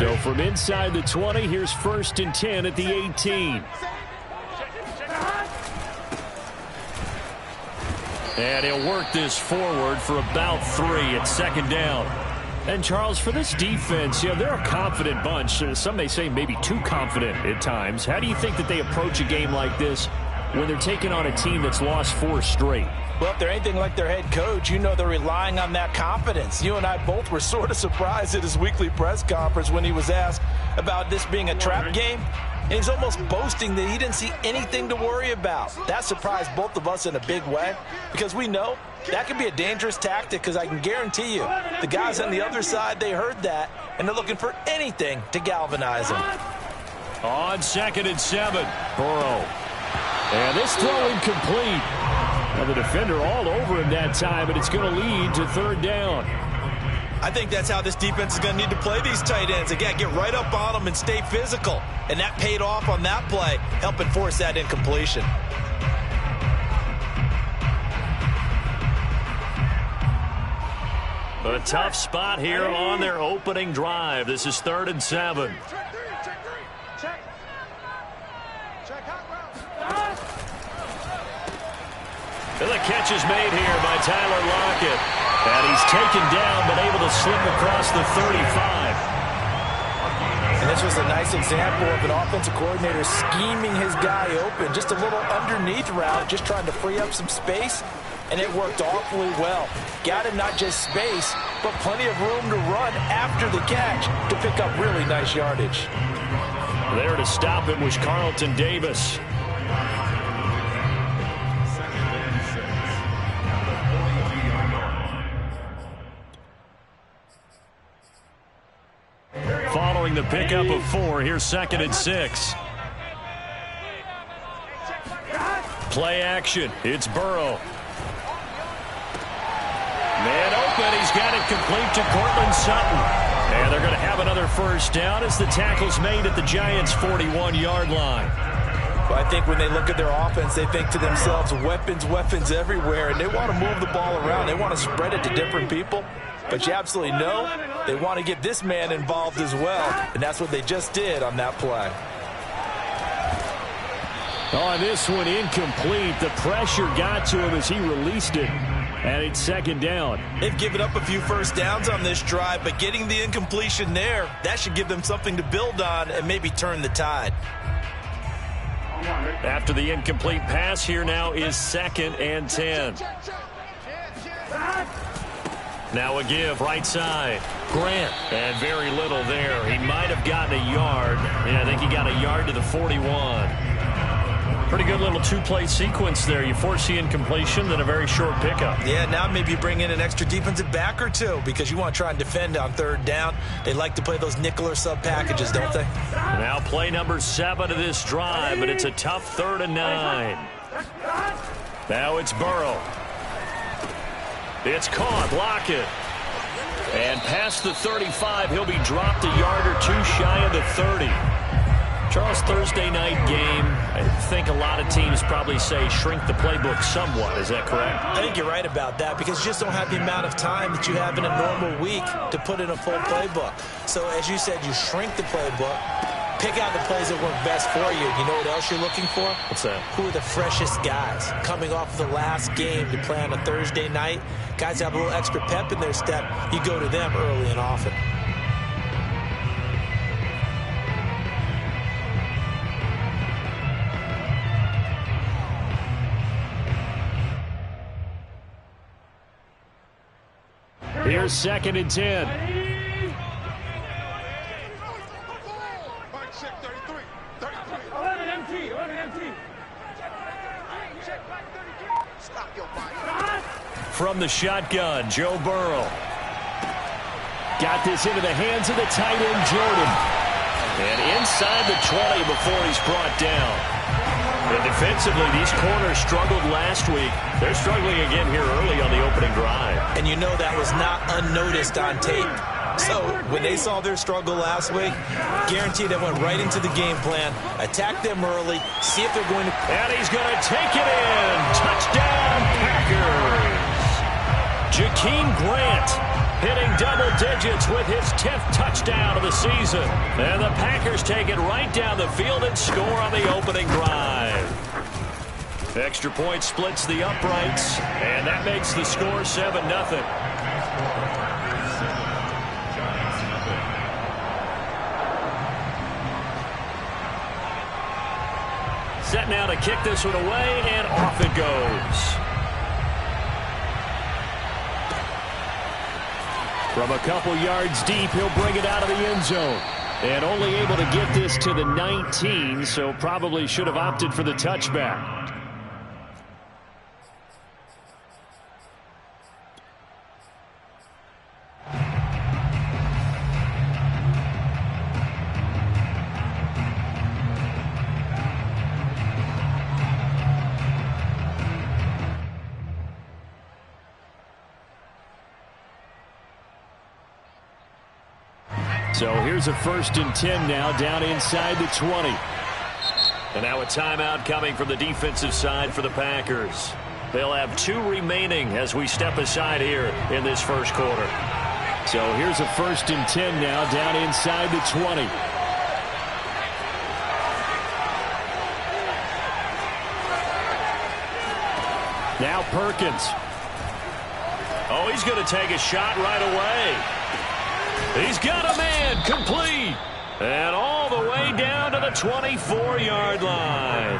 So from inside the 20, here's 1st and 10 at the 18. And he'll work this forward for about 3 at 2nd down. And, Charles, for this defense, they're a confident bunch. Some may say maybe too confident at times. How do you think that they approach a game like this when they're taking on a team that's lost 4 straight? Well, if they're anything like their head coach, they're relying on that confidence. You and I both were sort of surprised at his weekly press conference when he was asked about this being a trap game. And he's almost boasting that he didn't see anything to worry about. That surprised both of us in a big way because we know that can be a dangerous tactic because I can guarantee you the guys on the other side, they heard that, and they're looking for anything to galvanize them. On 2nd and 7, Burrow. And this throw incomplete. Now the defender all over him that time, but it's going to lead to 3rd down. I think that's how this defense is going to need to play these tight ends. Again, get right up on them and stay physical. And that paid off on that play, helping force that incompletion. A tough spot here on their opening drive. This is 3rd and 7. And the catch is made here by Tyler Lockett. And he's taken down, but able to slip across the 35. And this was a nice example of an offensive coordinator scheming his guy open. Just a little underneath route, just trying to free up some space. And it worked awfully well. Got him not just space, but plenty of room to run after the catch to pick up really nice yardage. There to stop him was Carlton Davis. Following the pickup of 4, here's 2nd and 6. Play action. It's Burrow. Man open. He's got it complete to Cortland Sutton. And they're going to have another 1st down as the tackle's made at the Giants' 41-yard line. Well, I think when they look at their offense, they think to themselves, weapons, weapons everywhere. And they want to move the ball around. They want to spread it to different people. But you absolutely know they want to get this man involved as well. And that's what they just did on that play. On this one, incomplete. The pressure got to him as he released it. And it's 2nd down. They've given up a few 1st downs on this drive, but getting the incompletion there, that should give them something to build on and maybe turn the tide. After the incomplete pass, here now is 2nd and 10. Now a give, right side. Grant. And very little there. He might have gotten a yard. Yeah, I think he got a yard to the 41. Pretty good little 2-play sequence there. You force the incompletion, then a very short pickup. Yeah, now maybe you bring in an extra defensive back or 2 because you want to try and defend on 3rd down. They like to play those nickel or sub packages, don't they? Now play number 7 of this drive, but it's a tough 3rd and 9. Now it's Burrow. It's caught. Lockett. And past the 35, he'll be dropped a yard or 2 shy of the 30. Charles, Thursday night game, I think a lot of teams probably say shrink the playbook somewhat. Is that correct? I think you're right about that because you just don't have the amount of time that you have in a normal week to put in a full playbook. So as you said, you shrink the playbook, pick out the plays that work best for you. You know what else you're looking for? What's that? Who are the freshest guys coming off the last game to play on a Thursday night? Guys have a little extra pep in their step. You go to them early and often. Here's 2nd and 10. From the shotgun, Joe Burrow. Got this into the hands of the tight end, Jordan. And inside the 20 before he's brought down. And defensively, these corners struggled last week. They're struggling again here early on the opening drive. And you know that was not unnoticed on tape. So when they saw their struggle last week, guaranteed they went right into the game plan, attack them early, see if they're going to... And he's going to take it in. Touchdown, Packers. Jakeem Grant hitting double digits with his 10th touchdown of the season. And the Packers take it right down the field and score on the opening drive. Extra point splits the uprights, and that makes the score 7-0. Set now to kick this one away, and off it goes. From a couple yards deep, he'll bring it out of the end zone. And only able to get this to the 19, so probably should have opted for the touchback. So here's a 1st and 10 now, down inside the 20. And now a timeout coming from the defensive side for the Packers. They'll have 2 remaining as we step aside here in this first quarter. So here's a 1st and 10 now, down inside the 20. Now Perkins. Oh, he's going to take a shot right away. He's got a man, complete, and all the way down to the 24-yard line.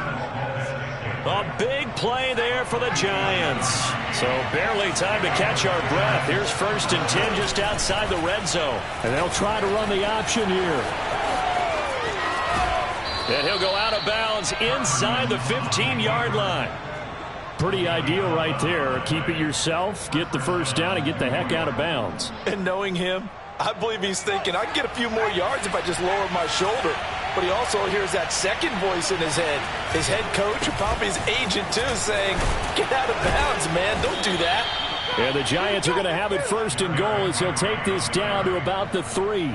A big play there for the Giants. So barely time to catch our breath. Here's 1st and 10 just outside the red zone. And they'll try to run the option here. And he'll go out of bounds inside the 15-yard line. Pretty ideal right there. Keep it yourself, get the first down, and get the heck out of bounds. And knowing him, I believe he's thinking, I can get a few more yards if I just lower my shoulder. But he also hears that second voice in his head. His head coach, and probably his agent too, saying, get out of bounds, man. Don't do that. And the Giants are going to have it 1st and goal as he'll take this down to about the 3.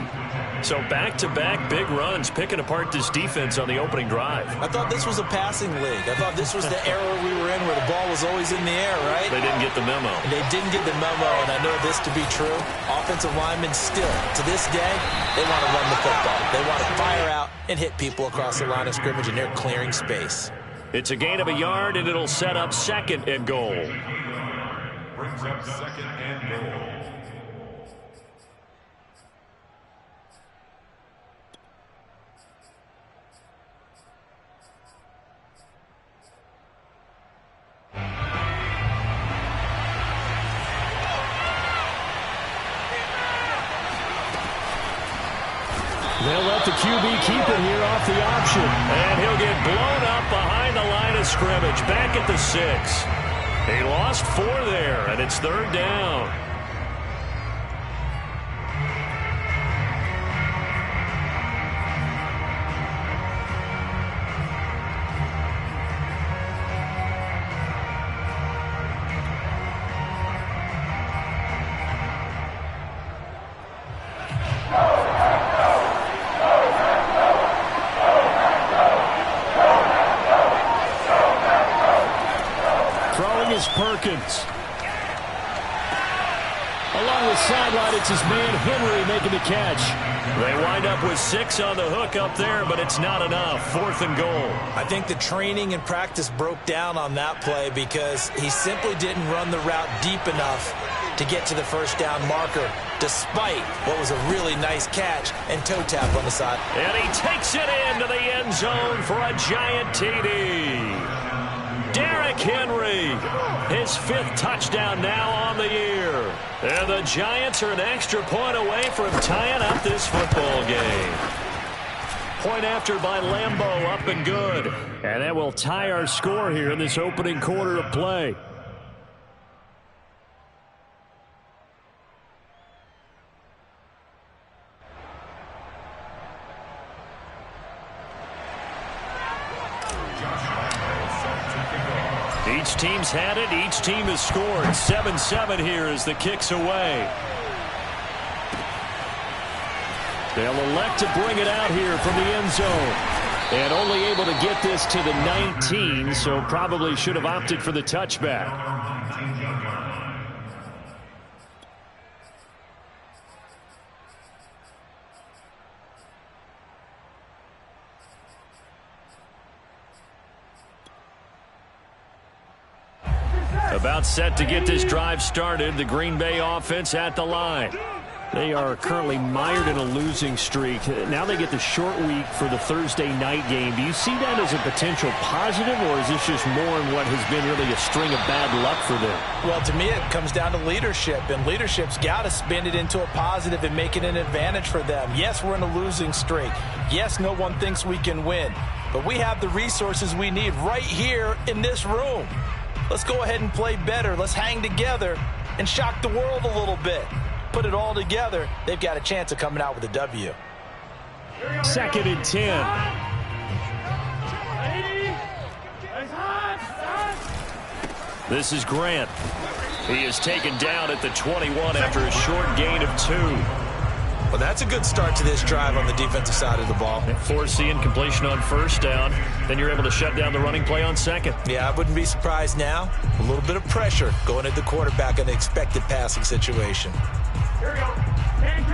So back-to-back big runs, picking apart this defense on the opening drive. I thought this was a passing league. I thought this was the era we were in where the ball was always in the air, right? They didn't get the memo. And they didn't get the memo, and I know this to be true. Offensive linemen still, to this day, they want to run the football. They want to fire out and hit people across the line of scrimmage, and they're clearing space. It's a gain of a yard, and it'll set up 2nd and goal. Brings up 2nd and goal. They'll let the QB keep it here off the option. And he'll get blown up behind the line of scrimmage. Back at the 6. He lost 4 there, and it's 3rd down. Perkins. Along the sideline, it's his man Henry making the catch. They wind up with 6 on the hook up there, but it's not enough. 4th and goal. I think the training and practice broke down on that play because he simply didn't run the route deep enough to get to the first down marker, despite what was a really nice catch and toe tap on the side. And he takes it into the end zone for a giant TD. Derrick Henry, his 5th touchdown now on the year. And the Giants are an extra point away from tying up this football game. Point after by Lambeau, up and good. And that will tie our score here in this opening quarter of play. Each team's had it. Each team has scored. 7-7 here as the kick's away. They'll elect to bring it out here from the end zone. And only able to get this to the 19, so probably should have opted for the touchback. About set to get this drive started. The Green Bay offense at the line. They are currently mired in a losing streak. Now they get the short week for the Thursday night game. Do you see that as a potential positive, or is this just more in what has been really a string of bad luck for them? Well, to me, it comes down to leadership, and leadership's got to spin it into a positive and make it an advantage for them. Yes, we're in a losing streak. Yes, no one thinks we can win, but we have the resources we need right here in this room. Let's go ahead and play better. Let's hang together and shock the world a little bit. Put it all together, they've got a chance of coming out with a W. 2nd and 10. This is Grant. He is taken down at the 21 after a short gain of 2. Well, that's a good start to this drive on the defensive side of the ball. Force the incompletion on first down. Then you're able to shut down the running play on second. Yeah, I wouldn't be surprised now. A little bit of pressure going at the quarterback in the expected passing situation. Here we go. Can.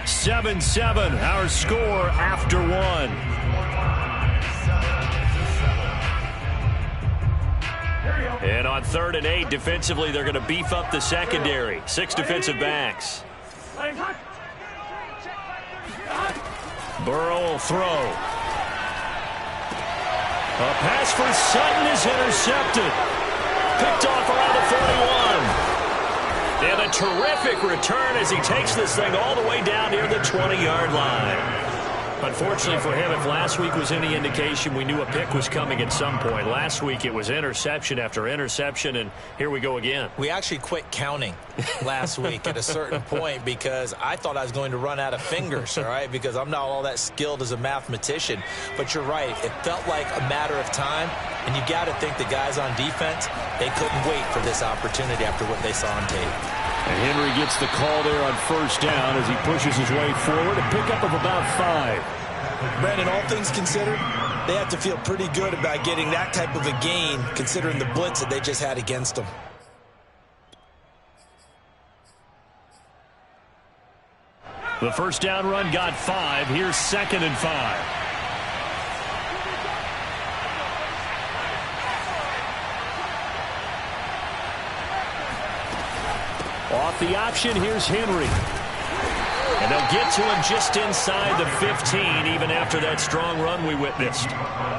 7-7, our score after 1. And on 3rd and 8, defensively, they're going to beef up the secondary. 6 defensive backs. Burrow will throw. A pass for Sutton is intercepted. Picked off around the 41. And a terrific return as he takes this thing all the way down near the 20-yard line. Unfortunately for him, if last week was any indication, we knew a pick was coming at some point. Last week it was interception after interception, and here we go again. We actually quit counting last week at a certain point because I thought I was going to run out of fingers, all right, because I'm not all that skilled as a mathematician. But you're right. It felt like a matter of time, and you got to think the guys on defense, they couldn't wait for this opportunity after what they saw on tape. And Henry gets the call there on first down as he pushes his way forward. A pickup of about 5. Brandon, all things considered, they have to feel pretty good about getting that type of a gain considering the blitz that they just had against them. The first down run got 5. Here's 2nd and 5. Off the option, here's Henry. And they'll get to him just inside the 15, even after that strong run we witnessed.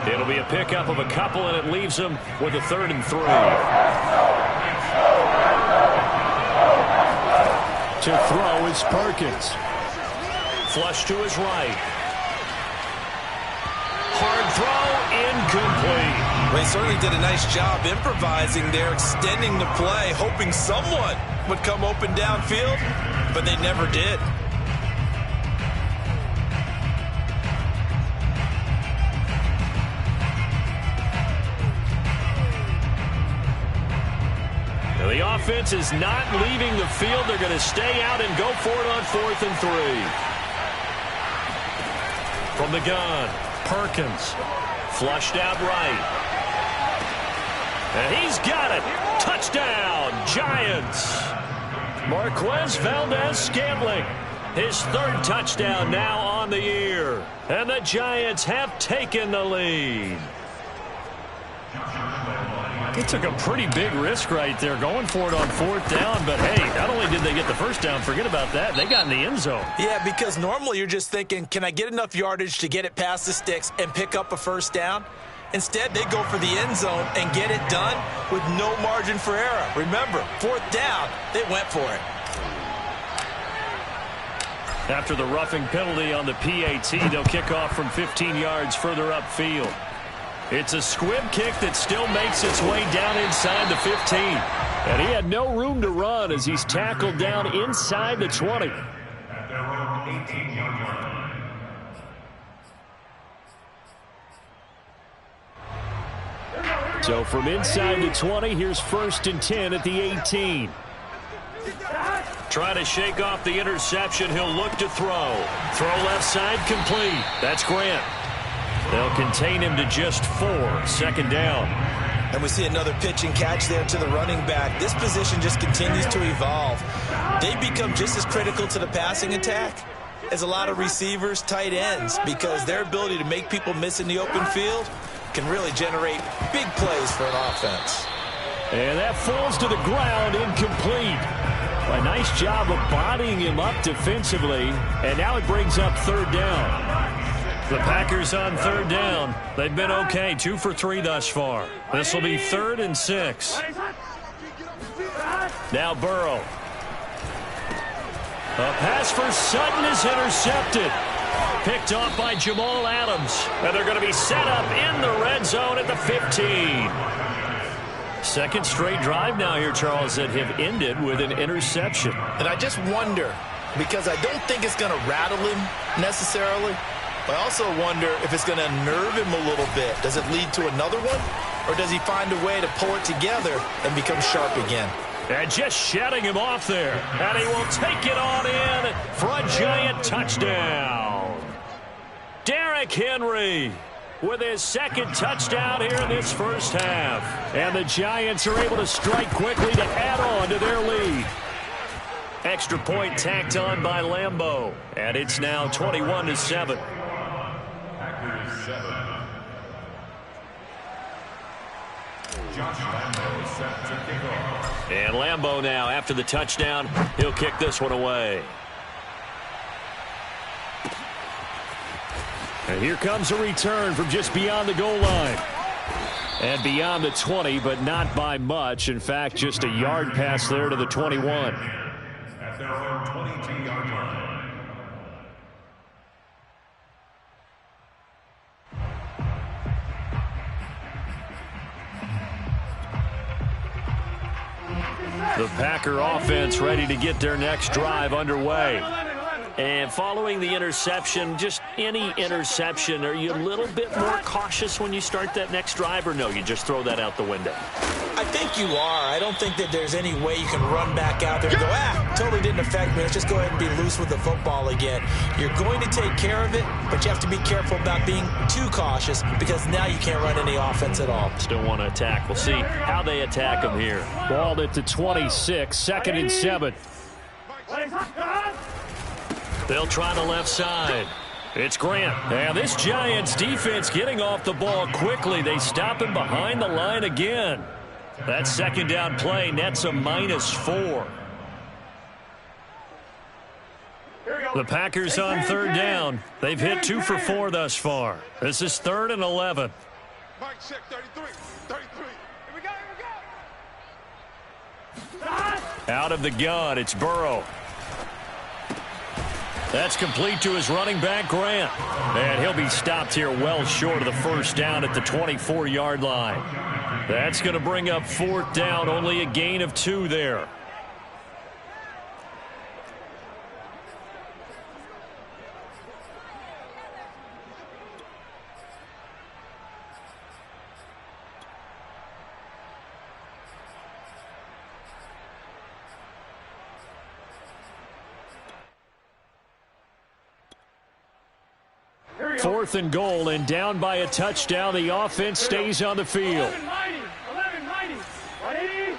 It'll be a pickup of a couple, and it leaves them with a 3rd and 3. To throw is Perkins. Flush to his right. Hard throw, incomplete. Well, he certainly did a nice job improvising there, extending the play, hoping someone would come open downfield, but they never did. Now the offense is not leaving the field. They're going to stay out and go for it on 4th and 3. From the gun, Perkins. Flushed out right. And he's got it. Touchdown, Giants. Marquez Valdez-Scantling. His 3rd touchdown now on the year. And the Giants have taken the lead. He took a pretty big risk right there going for it on 4th down. But, hey, not only did they get the first down, forget about that, they got in the end zone. Yeah, because normally you're just thinking, can I get enough yardage to get it past the sticks and pick up a first down? Instead, they go for the end zone and get it done with no margin for error. Remember, 4th down, they went for it. After the roughing penalty on the PAT, they'll kick off from 15 yards further upfield. It's a squib kick that still makes its way down inside the 15. And he had no room to run as he's tackled down inside the 20. At their own 18-yard line. So from inside the 20, here's 1st and 10 at the 18. Trying to shake off the interception. He'll look to throw. Throw left side complete. That's Grant. They'll contain him to just 4. 2nd down. And we see another pitch and catch there to the running back. This position just continues to evolve. They become just as critical to the passing attack is a lot of receivers, tight ends, because their ability to make people miss in the open field can really generate big plays for an offense. And that falls to the ground, incomplete. A nice job of bodying him up defensively, and now it brings up third down. The Packers on third down. They've been okay, 2 for 3 thus far. This will be 3rd and 6. Now Burrow. A pass for Sutton is intercepted. Picked off by Jamal Adams. And they're going to be set up in the red zone at the 15. Second straight drive now here, Charles, that have ended with an interception. And I just wonder, because I don't think it's going to rattle him necessarily, but I also wonder if it's going to nerve him a little bit. Does it lead to another one? Or does he find a way to pull it together and become sharp again? And just shutting him off there. And he will take it on in for a giant touchdown. Derrick Henry with his second touchdown here in this first half. And the Giants are able to strike quickly to add on to their lead. Extra point tacked on by Lambeau. And it's now 21-7. Packers 7. Josh Lambeau set to kick off. And Lambeau now, after the touchdown, he'll kick this one away. And here comes a return from just beyond the goal line. And beyond the 20, but not by much. In fact, just a yard pass there to the 21. At their own 22-yard line. The Packer offense ready to get their next drive underway. And following the interception, just any interception, are you a little bit more cautious when you start that next drive, or no, you just throw that out the window? I think you are. I don't think that there's any way you can run back out there and go, totally didn't affect me. Let's just go ahead and be loose with the football again. You're going to take care of it, but you have to be careful about being too cautious because now you can't run any offense at all. Still want to attack. We'll see how they attack them here. Balled at the 26, 2nd and 7. They'll try the left side. It's Grant. And this Giants defense getting off the ball quickly. They stop him behind the line again. That second down play nets a -4. The Packers on third down. They've hit 2 for 4 thus far. This is 3rd and 11. Mike, check 33. 33. Here we go. Out of the gun, it's Burrow. That's complete to his running back, Grant. And he'll be stopped here well short of the first down at the 24-yard line. That's going to bring up 4th down, only a gain of 2 there. Fourth and goal, and down by a touchdown. The offense stays on the field. 11-90. Ready?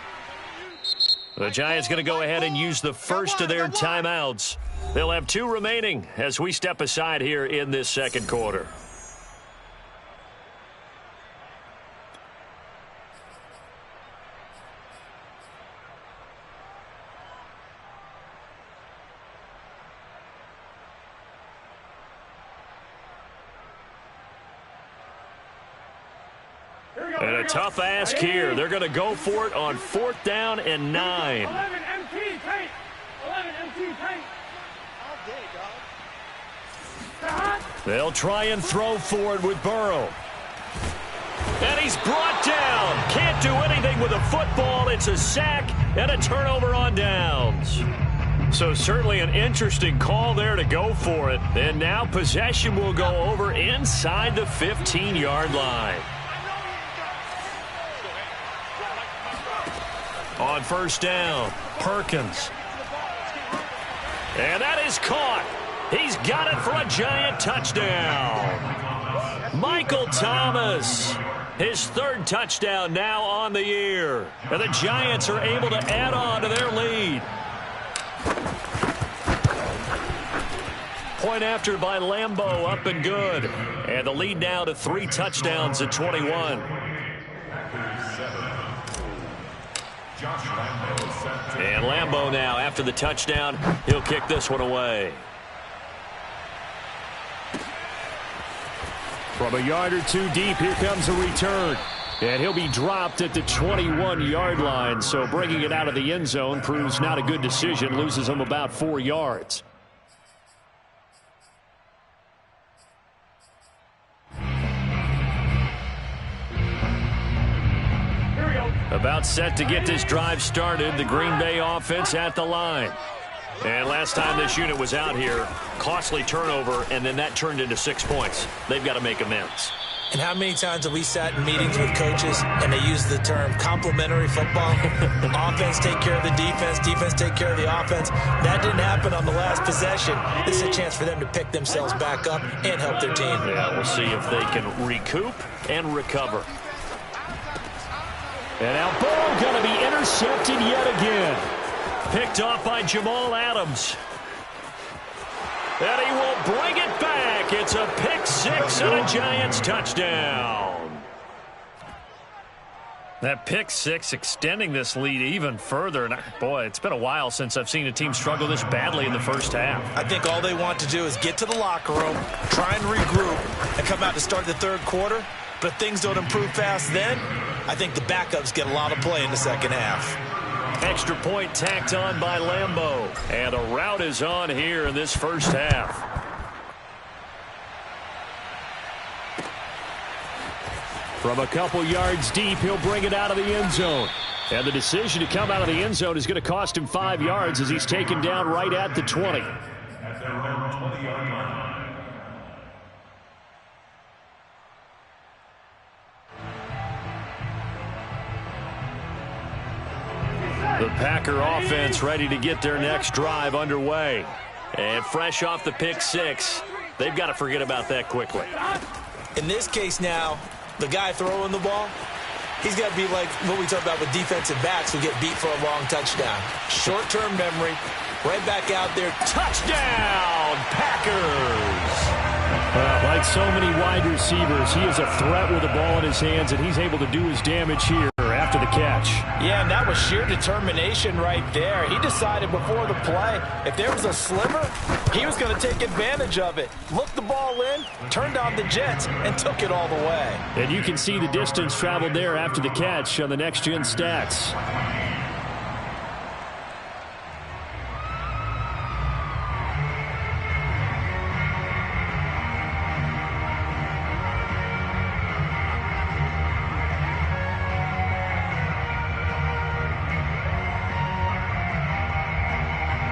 The Giants going to go ahead and use the first of their timeouts. They'll have 2 remaining as we step aside here in this second quarter. And a tough ask here. They're going to go for it on 4th down and 9. 11 MT paint. 11 MT paint. They'll try and throw for it with Burrow. And he's brought down. Can't do anything with a football. It's a sack and a turnover on downs. So certainly an interesting call there to go for it. And now possession will go over inside the 15-yard line. On first down, Perkins. And that is caught. He's got it for a giant touchdown. Michael Thomas, his 3rd touchdown now on the year. And the Giants are able to add on to their lead. point after by Lambeau, up and good. And the lead now to 3 touchdowns at 21. And Lambeau now, after the touchdown, he'll kick this one away. From a yard or two deep, here comes a return. And he'll be dropped at the 21-yard line. So bringing it out of the end zone proves not a good decision. Loses him about 4 yards. About set to get this drive started. The Green Bay offense at the line. And last time this unit was out here, costly turnover, and then that turned into 6 points. They've got to make amends. And how many times have we sat in meetings with coaches and they use the term complementary football? Offense take care of the defense, defense take care of the offense. That didn't happen on the last possession. This is a chance for them to pick themselves back up and help their team. Yeah, we'll see if they can recoup and recover. And now Burrow going to be intercepted yet again. Picked off by Jamal Adams. And he will bring it back. It's a pick 6 and a Giants touchdown. That pick 6 extending this lead even further. And boy, it's been a while since I've seen a team struggle this badly in the first half. I think all they want to do is get to the locker room, try and regroup, and come out to start the third quarter. But if things don't improve fast then, I think the backups get a lot of play in the second half. Extra point tacked on by Lambeau. And a route is on here in this first half. From a couple yards deep, he'll bring it out of the end zone. And the decision to come out of the end zone is going to cost him 5 yards as he's taken down right at the 20. At their own 20-yard line. The Packer offense ready to get their next drive underway. And fresh off the pick 6, they've got to forget about that quickly. In this case now, the guy throwing the ball, he's got to be like what we talk about with defensive backs who get beat for a long touchdown. Short-term memory, right back out there. Touchdown, Packers! Like so many wide receivers, he is a threat with the ball in his hands, and he's able to do his damage here after the catch. Yeah, and that was sheer determination right there. He decided before the play, if there was a sliver, he was going to take advantage of it. Looked the ball in, turned on the Jets, and took it all the way. And you can see the distance traveled there after the catch on the next-gen stats.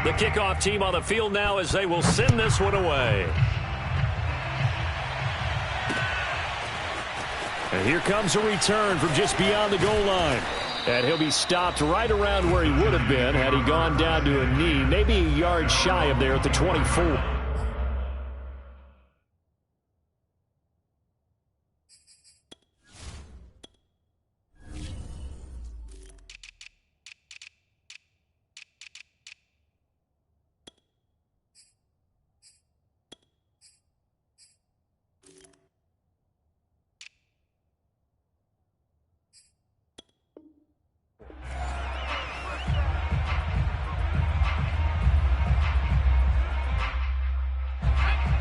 The kickoff team on the field now as they will send this one away. And here comes a return from just beyond the goal line. And he'll be stopped right around where he would have been had he gone down to a knee, maybe a yard shy of there at the 24.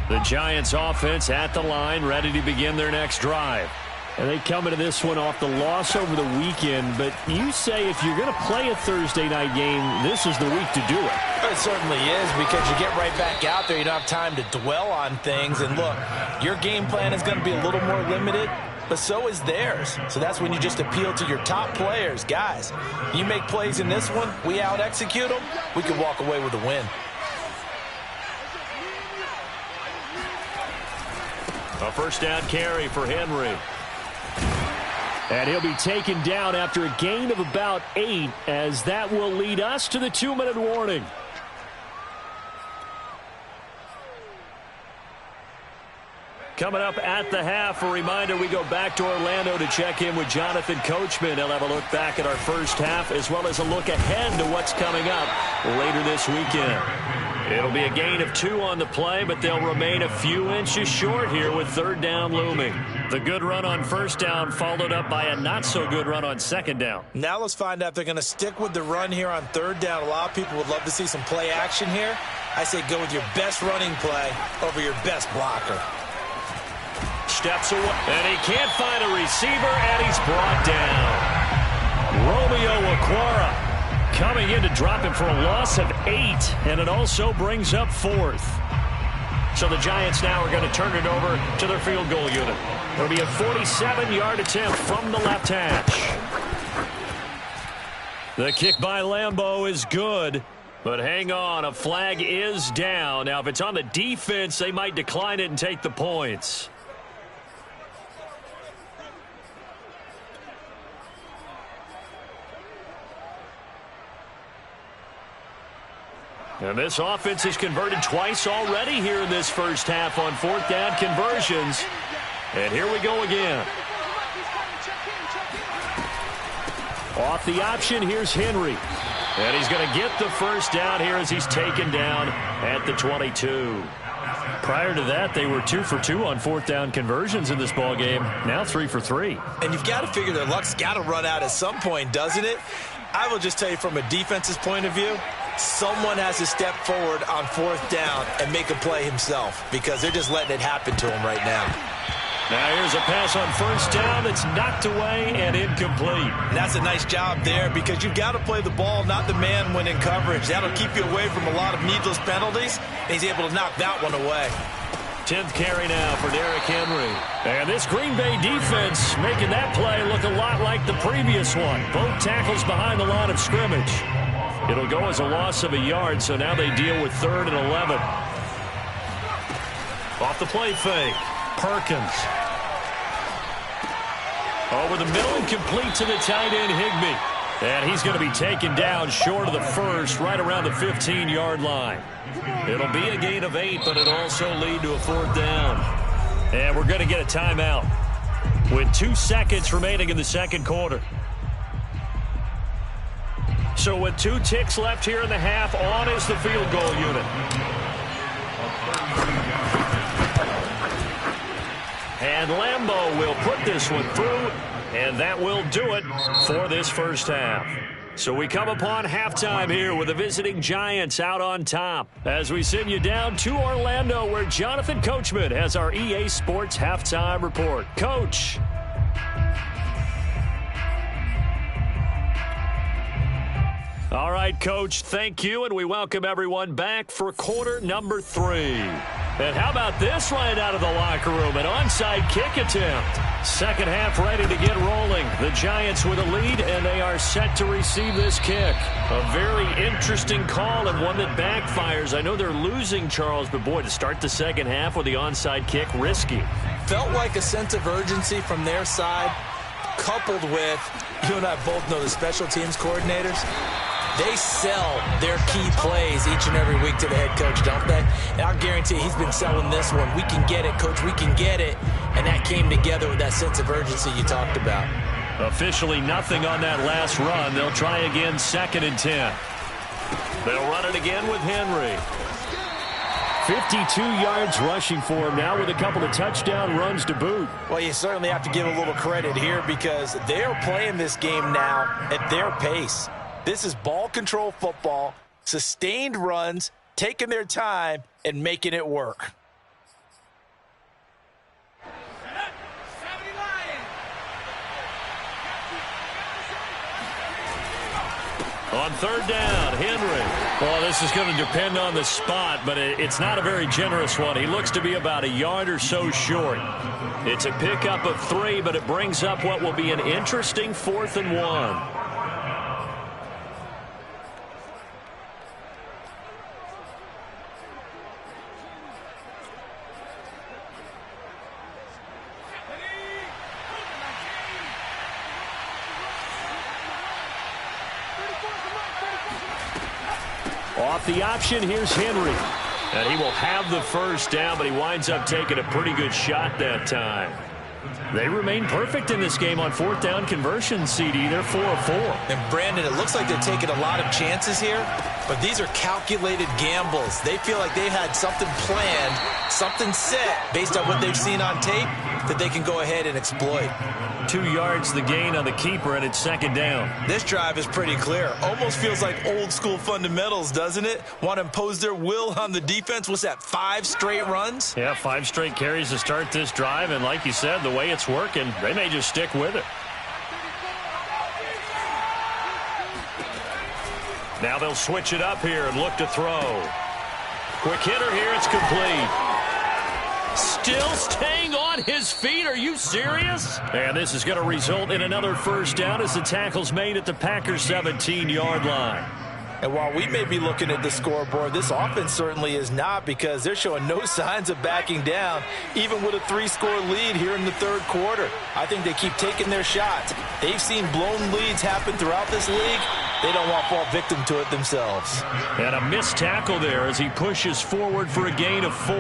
The Giants offense at the line, ready to begin their next drive. And they come into this one off the loss over the weekend. But you say if you're going to play a Thursday night game, this is the week to do it. It certainly is, because you get right back out there. You don't have time to dwell on things. And look, your game plan is going to be a little more limited, but so is theirs. So that's when you just appeal to your top players. Guys, you make plays in this one, we out-execute them, we can walk away with a win. A first down carry for Henry. And he'll be taken down after a gain of about 8, as that will lead us to the 2-minute warning. Coming up at the half, a reminder, we go back to Orlando to check in with Jonathan Coachman. He'll have a look back at our first half, as well as a look ahead to what's coming up later this weekend. It'll be a gain of 2 on the play, but they'll remain a few inches short here with third down looming. The good run on first down followed up by a not-so-good run on second down. Now let's find out if they're going to stick with the run here on third down. A lot of people would love to see some play action here. I say go with your best running play over your best blocker. Steps away, and he can't find a receiver, and he's brought down. Romeo Okwara coming in to drop him for a loss of 8, and it also brings up 4th. So the Giants now are going to turn it over to their field goal unit. It'll be a 47-yard attempt from the left hash. The kick by Lambeau is good, but hang on, a flag is down. Now, if it's on the defense, they might decline it and take the points. And this offense has converted twice already here in this first half on fourth down conversions. And here we go again. Off the option, here's Henry. And he's going to get the first down here as he's taken down at the 22. Prior to that, they were 2 for 2 on fourth down conversions in this ball game. Now 3 for 3. And you've got to figure their luck's got to run out at some point, doesn't it? I will just tell you from a defense's point of view, someone has to step forward on fourth down and make a play himself because they're just letting it happen to him right now. Now here's a pass on first down that's knocked away and incomplete. And that's a nice job there because you've got to play the ball, not the man when in coverage. That'll keep you away from a lot of needless penalties, and he's able to knock that one away. 10th carry now for Derrick Henry. And this Green Bay defense making that play look a lot like the previous one. Both tackles behind the line of scrimmage. It'll go as a loss of a yard, so now they deal with 3rd and 11. Off the play fake. Perkins. Over the middle and complete to the tight end, Higbee. And he's going to be taken down short of the first, right around the 15-yard line. It'll be a gain of 8, but it'll also lead to a 4th down. And we're going to get a timeout with 2 seconds remaining in the second quarter. So with 2 ticks left here in the half, on is the field goal unit. And Lambeau will put this one through, and that will do it for this first half. So we come upon halftime here with the visiting Giants out on top as we send you down to Orlando where Jonathan Coachman has our EA Sports halftime report. Coach. All right, Coach, thank you, and we welcome everyone back for quarter number 3. And how about this right out of the locker room, an onside kick attempt. Second half ready to get rolling. The Giants with a lead, and they are set to receive this kick. A very interesting call and one that backfires. I know they're losing, Charles, but boy, to start the second half with the onside kick, risky. Felt like a sense of urgency from their side, coupled with, you and I both know the special teams coordinators. They sell their key plays each and every week to the head coach, don't they? And I'll guarantee he's been selling this one. We can get it, Coach. We can get it. And that came together with that sense of urgency you talked about. Officially nothing on that last run. They'll try again 2nd and 10. They'll run it again with Henry. 52 yards rushing for him now with a couple of touchdown runs to boot. Well, you certainly have to give a little credit here because they're playing this game now at their pace. This is ball control football, sustained runs, taking their time, and making it work. On 3rd down, Henry. Well, this is going to depend on the spot, but it's not a very generous one. He looks to be about a yard or so short. It's a pickup of 3, but it brings up what will be an interesting 4th and 1. Off the option, here's Henry. And he will have the first down, but he winds up taking a pretty good shot that time. They remain perfect in this game on fourth down conversion, CD. They're 4 of 4. And Brandon, it looks like they're taking a lot of chances here, but these are calculated gambles. They feel like they've had something planned, something set based on what they've seen on tape that they can go ahead and exploit. 2 yards the gain on the keeper, and it's second down. This drive is pretty clear. Almost feels like old school fundamentals, doesn't it? Want to impose their will on the defense. What's that, 5 straight runs? Yeah, 5 straight carries to start this drive, and like you said, the way it's working, they may just stick with it. Now they'll switch it up here and look to throw. Quick hitter here, it's complete. Still staying on his feet. Are you serious? And this is going to result in another first down as the tackle's made at the Packers' 17-yard line. And while we may be looking at the scoreboard, this offense certainly is not, because they're showing no signs of backing down, even with a 3-score lead here in the third quarter. I think they keep taking their shots. They've seen blown leads happen throughout this league. They don't want to fall victim to it themselves. And a missed tackle there as he pushes forward for a gain of 4.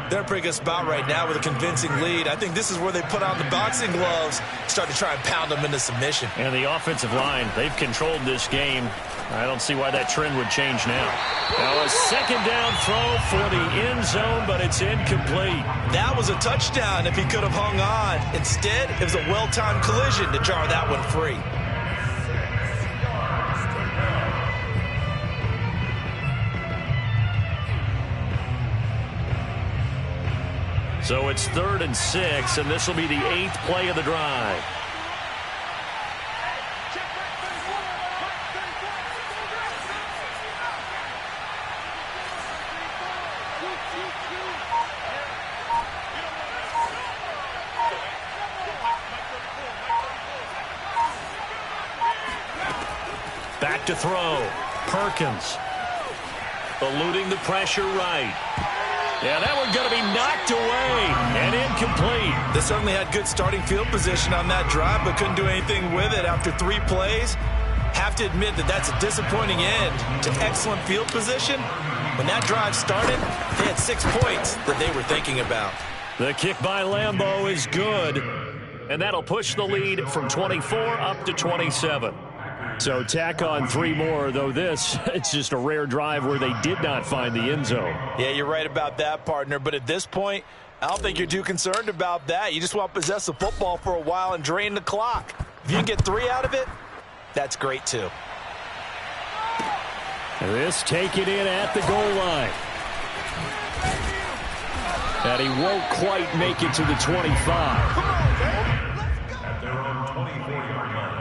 They're in a pretty good spot right now with a convincing lead. I think this is where they put on the boxing gloves, start to try and pound them into submission. And the offensive line, they've controlled this game. I don't see why that trend would change now. Now a second down throw for the end zone, but it's incomplete. That was a touchdown if he could have hung on. Instead, it was a well-timed collision to jar that one free. So it's 3rd and 6, and this will be the 8th play of the drive. Back to throw. Perkins. Eluding the pressure right. Yeah, that one's going to be knocked away and incomplete. They certainly had good starting field position on that drive, but couldn't do anything with it after 3 plays. Have to admit that that's a disappointing end to excellent field position. When that drive started, they had 6 points that they were thinking about. The kick by Lambeau is good, and that'll push the lead from 24 up to 27. So tack on 3 more, though this, it's just a rare drive where they did not find the end zone. Yeah, you're right about that, partner. But at this point, I don't think you're too concerned about that. You just want to possess the football for a while and drain the clock. If you can get 3 out of it, that's great too. This taken in at the goal line. And he won't quite make it to the 25. At their own 24-yard line.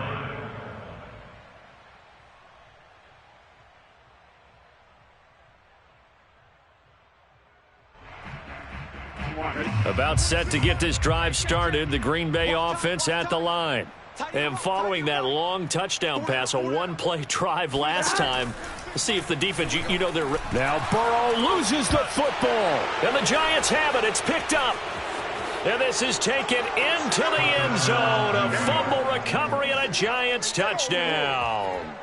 About set to get this drive started, the Green Bay offense at the line. And following that long touchdown pass, a 1-play drive last time, let's see if the defense, you know they're... Now Burrow loses the football. And the Giants have it. It's picked up. And this is taken into the end zone. A fumble recovery and a Giants touchdown.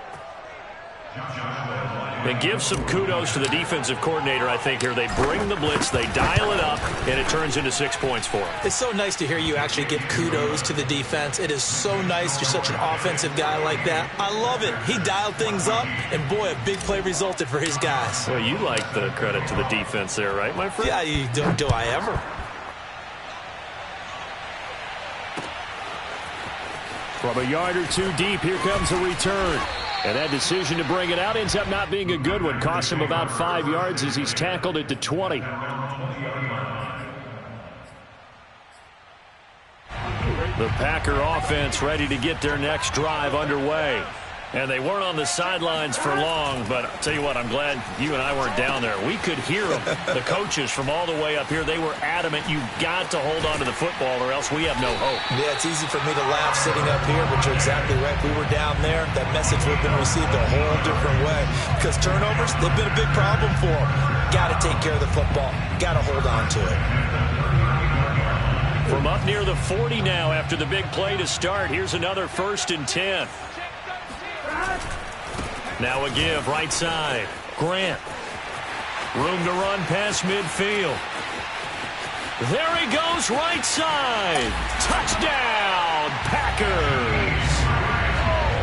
And give some kudos to the defensive coordinator, I think, here. They bring the blitz, they dial it up, and it turns into 6 points for them. It's so nice to hear you actually give kudos to the defense. It is so nice. You're such an offensive guy like that. I love it. He dialed things up, and boy, a big play resulted for his guys. Well, you like the credit to the defense there, right, my friend? Yeah, do I ever? From a yard or 2 deep, here comes a return. And that decision to bring it out ends up not being a good one. Cost him about 5 yards as he's tackled at the 20. The Packer offense ready to get their next drive underway. And they weren't on the sidelines for long, but I'll tell you what, I'm glad you and I weren't down there. We could hear them. The coaches from all the way up here, they were adamant, you've got to hold on to the football or else we have no hope. Yeah, it's easy for me to laugh sitting up here, but you're exactly right. If we were down there, that message would have been received a whole different way. Because turnovers, they've been a big problem for them. Got to take care of the football. Got to hold on to it. From up near the 40 now after the big play to start, here's another 1st and 10. Now a give right side. Grant. Room to run past midfield. There he goes, right side. Touchdown, Packers.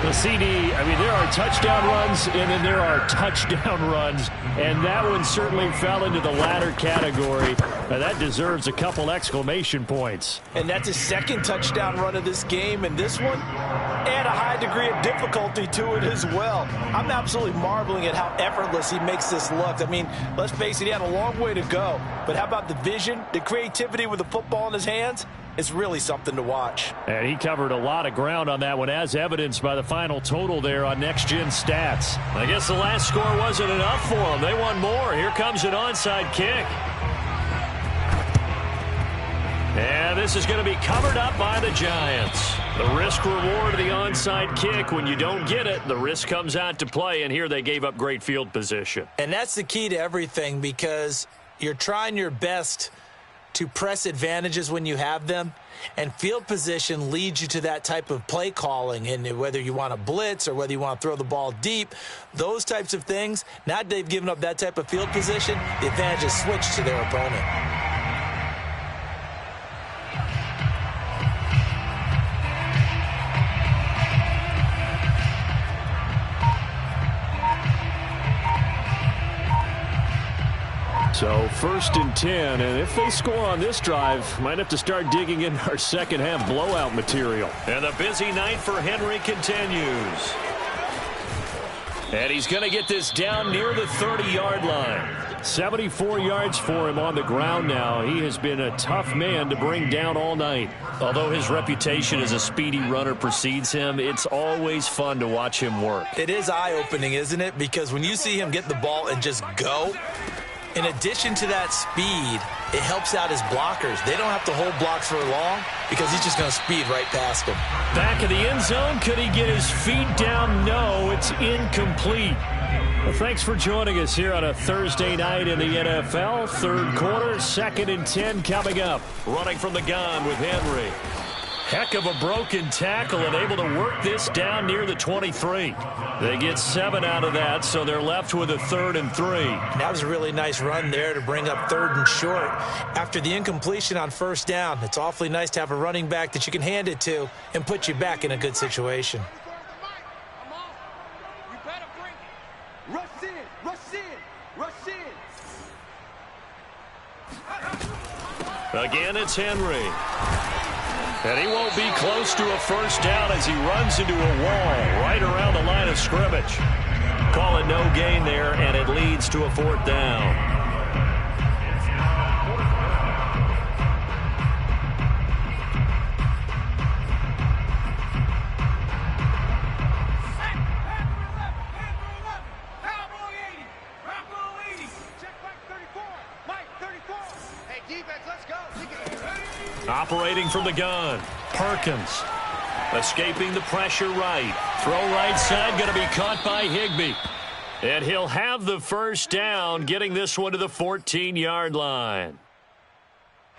The CD, I mean, there are touchdown runs, and then there are touchdown runs, and that one certainly fell into the latter category. That deserves a couple exclamation points. And that's his second touchdown run of this game, and this one, and a high degree of difficulty to it as well. I'm absolutely marveling at how effortless he makes this look. I mean, let's face it, he had a long way to go, but how about the vision, the creativity with the football in his hands? It's really something to watch. And he covered a lot of ground on that one, as evidenced by the final total there on Next Gen Stats. I guess the last score wasn't enough for them. They want more. Here comes an onside kick. And this is going to be covered up by the Giants. The risk-reward of the onside kick, when you don't get it, the risk comes out to play, and here they gave up great field position. And that's the key to everything, because you're trying your best to press advantages when you have them, and field position leads you to that type of play calling. And whether you want to blitz or whether you want to throw the ball deep, those types of things, now that they've given up that type of field position, the advantage is switched to their opponent. So 1st and 10, and if they score on this drive, might have to start digging in our second half blowout material. And the busy night for Henry continues. And he's going to get this down near the 30-yard line. 74 yards for him on the ground now. He has been a tough man to bring down all night. Although his reputation as a speedy runner precedes him, it's always fun to watch him work. It is eye-opening, isn't it? Because when you see him get the ball and just go, in addition to that speed, it helps out his blockers. They don't have to hold blocks for long because he's just going to speed right past them. Back of the end zone. Could he get his feet down? No, it's incomplete. Well, thanks for joining us here on a Thursday night in the NFL. Third quarter, 2nd and 10 coming up. Running from the gun with Henry. Heck of a broken tackle and able to work this down near the 23. They get 7 out of that, so they're left with a 3rd and 3. That was a really nice run there to bring up 3rd and short. After the incompletion on 1st down, it's awfully nice to have a running back that you can hand it to and put you back in a good situation. Again, it's Henry. And he won't be close to a 1st down as he runs into a wall right around the line of scrimmage. Call it no gain there, and it leads to a 4th down. Operating from the gun, Perkins. Escaping the pressure right. Throw right side, going to be caught by Higbee. And he'll have the 1st down, getting this one to the 14-yard line.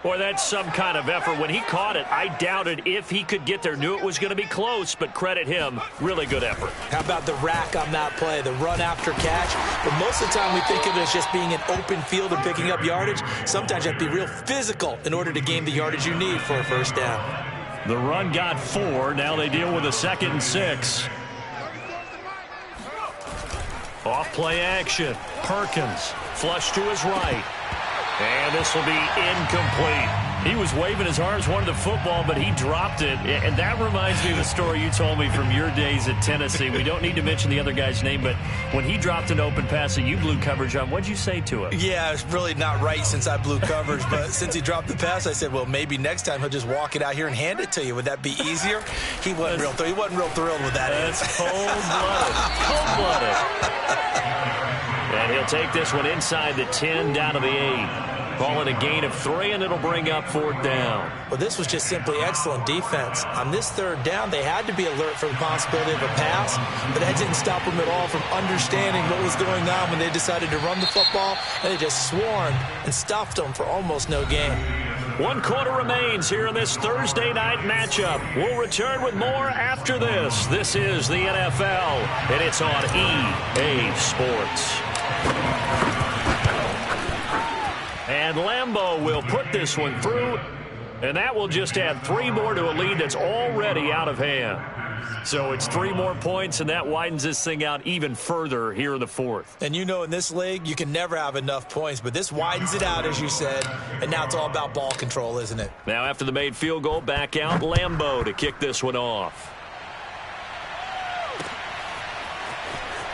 Boy, that's some kind of effort. When he caught it, I doubted if he could get there. Knew it was going to be close, but credit him. Really good effort. How about the rack on that play, the run after catch? But most of the time we think of it as just being an open field and picking up yardage. Sometimes you have to be real physical in order to gain the yardage you need for a 1st down. The run got 4. Now they deal with a 2nd and 6. Off play action. Perkins flush to his right. And this will be incomplete. He was waving his arms, wanted the football, but he dropped it. And that reminds me of the story you told me from your days at Tennessee. We don't need to mention the other guy's name, but when he dropped an open pass that you blew coverage on, what'd you say to him? Yeah, it's really not right since I blew coverage, but since he dropped the pass, I said, well, maybe next time he'll just walk it out here and hand it to you. Would that be easier? He wasn't real thrilled with that. That's cold-blooded. Cold-blooded. And he'll take this one inside the 10 down to the 8. Call it a gain of 3, and it'll bring up 4th down. Well, this was just simply excellent defense. On this 3rd down, they had to be alert for the possibility of a pass, but that didn't stop them at all from understanding what was going on when they decided to run the football, and they just swarmed and stuffed them for almost no gain. 1 quarter remains here in this Thursday night matchup. We'll return with more after this. This is the NFL, and it's on EA Sports. And And Lambeau will put this one through, and that will just add 3 more to a lead that's already out of hand. So it's 3 more points, and that widens this thing out even further here in the fourth. And you know, in this league, you can never have enough points, but this widens it out, as you said, and now it's all about ball control, isn't it? Now after the made field goal, back out Lambeau to kick this one off.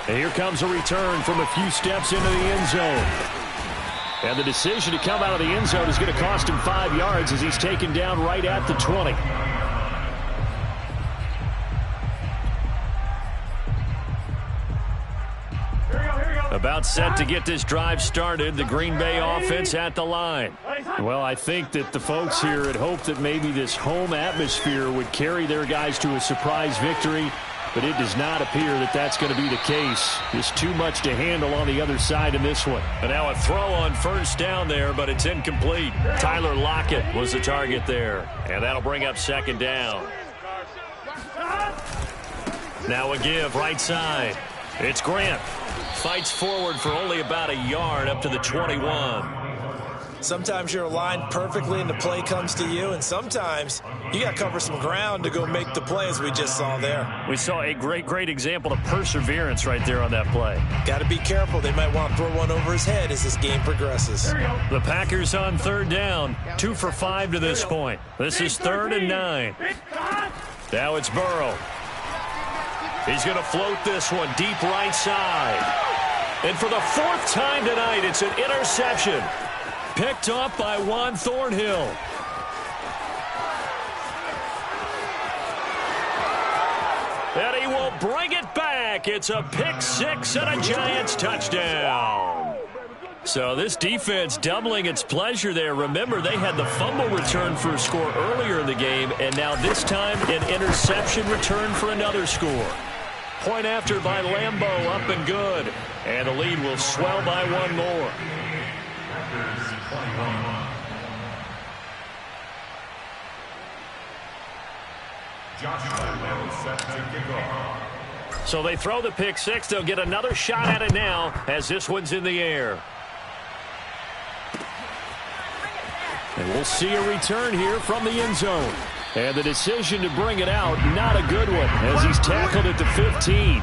And here comes a return from a few steps into the end zone. And the decision to come out of the end zone is going to cost him 5 yards as he's taken down right at the 20. About set to get this drive started, the Green Bay offense at the line. Well, I think that the folks here had hoped that maybe this home atmosphere would carry their guys to a surprise victory, but it does not appear that that's going to be the case. There's too much to handle on the other side in this one. And now a throw on first down there, but it's incomplete. Tyler Lockett was the target there, and that'll bring up second down. Now a give right side. It's Grant. Fights forward for only about a yard up to the 21. Sometimes you're aligned perfectly and the play comes to you, and sometimes you got to cover some ground to go make the play, as we just saw there. We saw a great example of perseverance right there on that play. Got to be careful. They might want to throw one over his head as this game progresses. The Packers on third down, 2 for 5 to this point. This is 3rd and 9. Now it's Burrow. He's going to float this one deep right side. And for the 4th time tonight, it's an interception. Picked off by Juan Thornhill. And he will bring it back. It's a pick 6 and a Giants touchdown. So this defense doubling its pleasure there. Remember, they had the fumble return for a score earlier in the game, and now this time an interception return for another score. Point after by Lambeau, up and good. And the lead will swell by 1 more. So they throw the pick 6. They'll get another shot at it now as this one's in the air. And we'll see a return here from the end zone. And the decision to bring it out, not a good one, as he's tackled at the 15.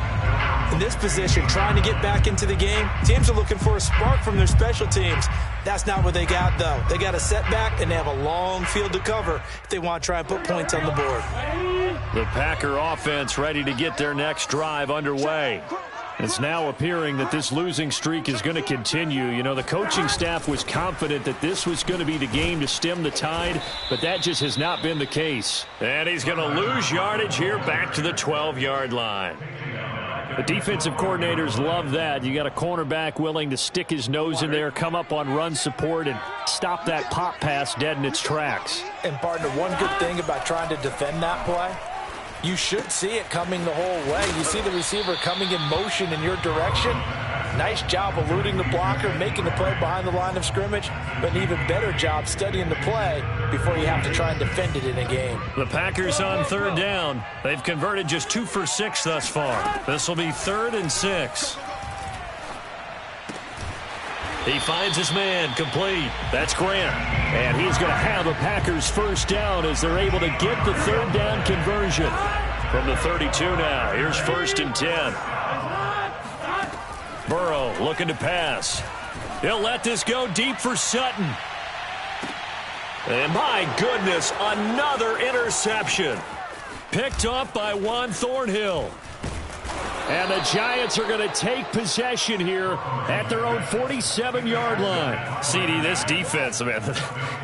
In this position, trying to get back into the game, teams are looking for a spark from their special teams. That's not what they got, though. They got a setback, and they have a long field to cover if they want to try and put points on the board. The Packer offense ready to get their next drive underway. It's now appearing that this losing streak is going to continue. You know, the coaching staff was confident that this was going to be the game to stem the tide, but that just has not been the case. And he's going to lose yardage here back to the 12-yard line. The defensive coordinators love that. You got a cornerback willing to stick his nose in there, come up on run support, and stop that pop pass dead in its tracks. And, partner, one good thing about trying to defend that play, you should see it coming the whole way. You see the receiver coming in motion in your direction. Nice job eluding the blocker, making the play behind the line of scrimmage, but an even better job studying the play before you have to try and defend it in a game. The Packers on third down. They've converted just 2 for 6 thus far. This will be 3rd and 6. He finds his man complete. That's Grant. And he's going to have a Packers first down as they're able to get the 3rd down conversion. From the 32 now, here's 1st and 10. Burrow looking to pass. He'll let this go deep for Sutton. And my goodness, another interception. Picked off by Juan Thornhill. And the Giants are going to take possession here at their own 47-yard line. CD, this defense, man,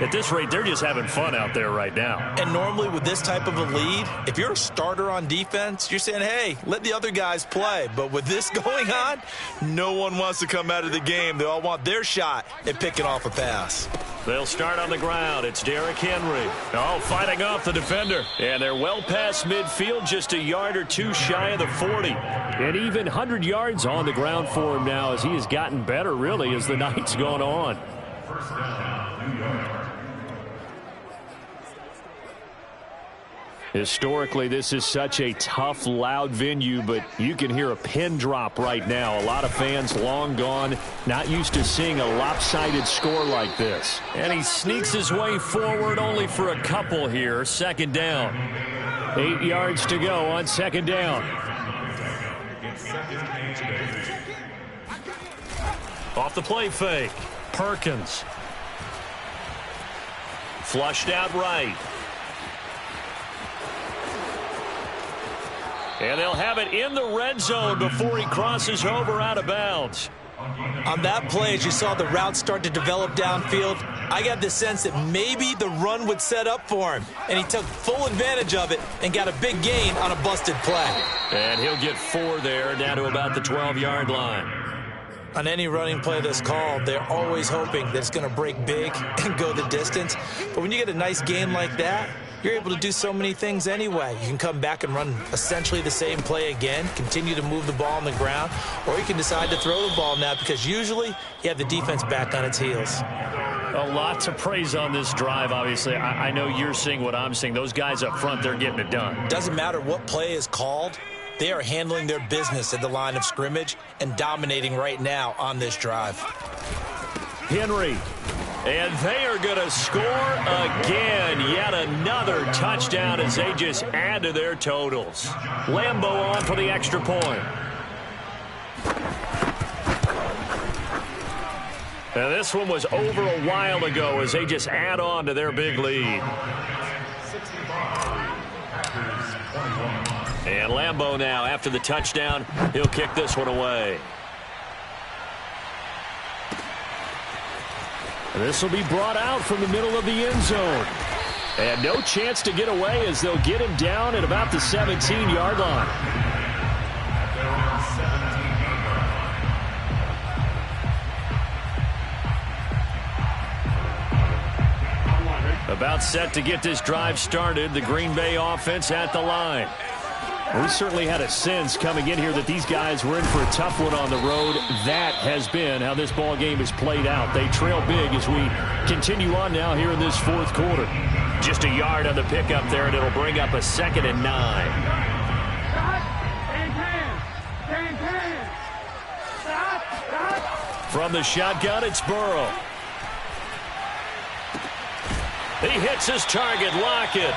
at this rate, they're just having fun out there right now. And normally with this type of a lead, if you're a starter on defense, you're saying, hey, let the other guys play. But with this going on, no one wants to come out of the game. They all want their shot at picking off a pass. They'll start on the ground. It's Derrick Henry. Oh, fighting off the defender. And they're well past midfield, just a yard or 2 shy of the 40. And even 100 yards on the ground for him now as he has gotten better, really, as the night's gone on. First down, New York. Historically, this is such a tough, loud venue, but you can hear a pin drop right now. A lot of fans long gone, not used to seeing a lopsided score like this. And he sneaks his way forward only for a couple here. Second down. 8 yards to go on second down. Off the play fake. Perkins. Flushed out right. And they'll have it in the red zone before he crosses over out of bounds. On that play, as you saw the route start to develop downfield, I got the sense that maybe the run would set up for him. And he took full advantage of it and got a big gain on a busted play. And he'll get 4 there, down to about the 12-yard line. On any running play that's called, they're always hoping that it's going to break big and go the distance. But when you get a nice gain like that, you're able to do so many things anyway. You can come back and run essentially the same play again, continue to move the ball on the ground, or you can decide to throw the ball now because usually you have the defense back on its heels. A lot to praise on this drive, obviously. I know you're seeing what I'm seeing. Those guys up front, they're getting it done. Doesn't matter what play is called. They are handling their business at the line of scrimmage and dominating right now on this drive. Henry. And they are going to score again. Yet another touchdown as they just add to their totals. Lambeau on for the extra point. And this one was over a while ago as they just add on to their big lead. And Lambeau now, after the touchdown, he'll kick this one away. And this will be brought out from the middle of the end zone. And no chance to get away as they'll get him down at about the 17-yard line. About set to get this drive started. The Green Bay offense at the line. We certainly had a sense coming in here that these guys were in for a tough one on the road. That has been how this ball game has played out. They trail big as we continue on now here in this fourth quarter. Just a yard on the pickup there, and it'll bring up a 2nd and 9. From the shotgun, it's Burrow. He hits his target, Lockett.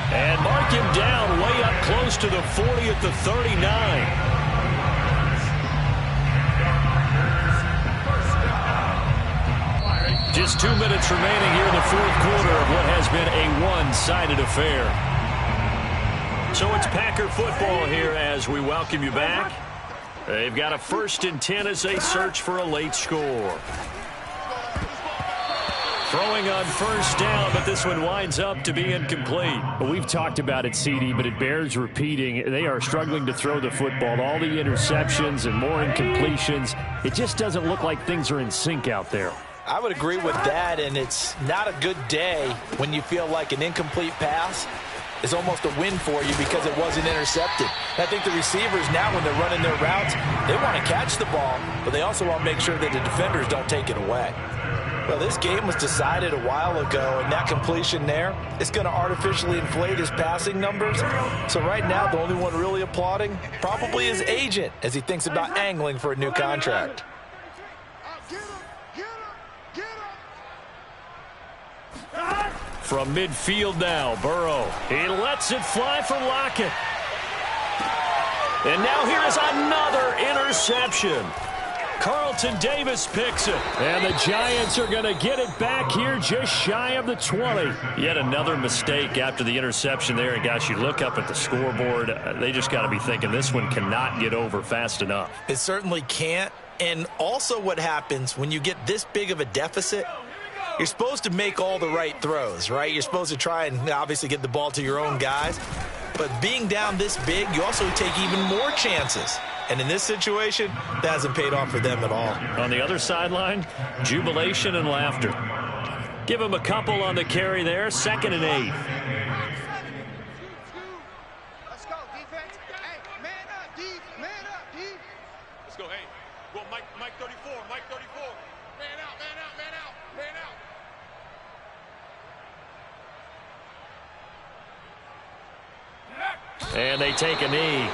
And mark him down way up close to the 40 at the 39. Just 2 minutes remaining here in the fourth quarter of what has been a one-sided affair. So it's Packer football here as we welcome you back. They've got a 1st and 10 as they search for a late score. Throwing on 1st down, but this one winds up to be incomplete. Well, we've talked about it, CD, but it bears repeating. They are struggling to throw the football. All the interceptions and more incompletions. It just doesn't look like things are in sync out there. I would agree with that, and it's not a good day when you feel like an incomplete pass is almost a win for you because it wasn't intercepted. I think the receivers now, when they're running their routes, they want to catch the ball, but they also want to make sure that the defenders don't take it away. Well, this game was decided a while ago, and that completion there is going to artificially inflate his passing numbers. So right now, the only one really applauding probably his agent as he thinks about angling for a new contract. From midfield now, Burrow. He lets it fly for Lockett. And now here is another interception. Carlton Davis picks it. And the Giants are going to get it back here just shy of the 20. Yet another mistake after the interception there. And, guys, you look up at the scoreboard, they just got to be thinking this one cannot get over fast enough. It certainly can't. And also what happens when you get this big of a deficit, you're supposed to make all the right throws, right? You're supposed to try and obviously get the ball to your own guys. But being down this big, you also take even more chances. And in this situation, that hasn't paid off for them at all. On the other sideline, jubilation and laughter. Give him a couple on the carry there, 2nd and 8. Let's go, defense. Hey, man up, D. Man up, D. Let's go, hey. Go, Mike 34, Mike 34. Man out, man out, man out, man out. And they take a knee.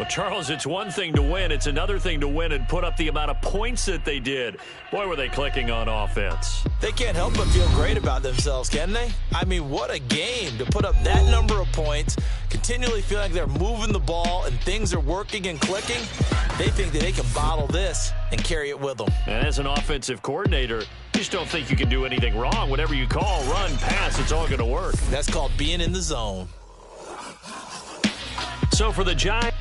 Well, Charles, it's one thing to win. It's another thing to win and put up the amount of points that they did. Boy, were they clicking on offense. They can't help but feel great about themselves, can they? I mean, what a game to put up that number of points, continually feel like they're moving the ball and things are working and clicking. They think that they can bottle this and carry it with them. And as an offensive coordinator, you just don't think you can do anything wrong. Whatever you call, run, pass, it's all going to work. That's called being in the zone. So for the Giants,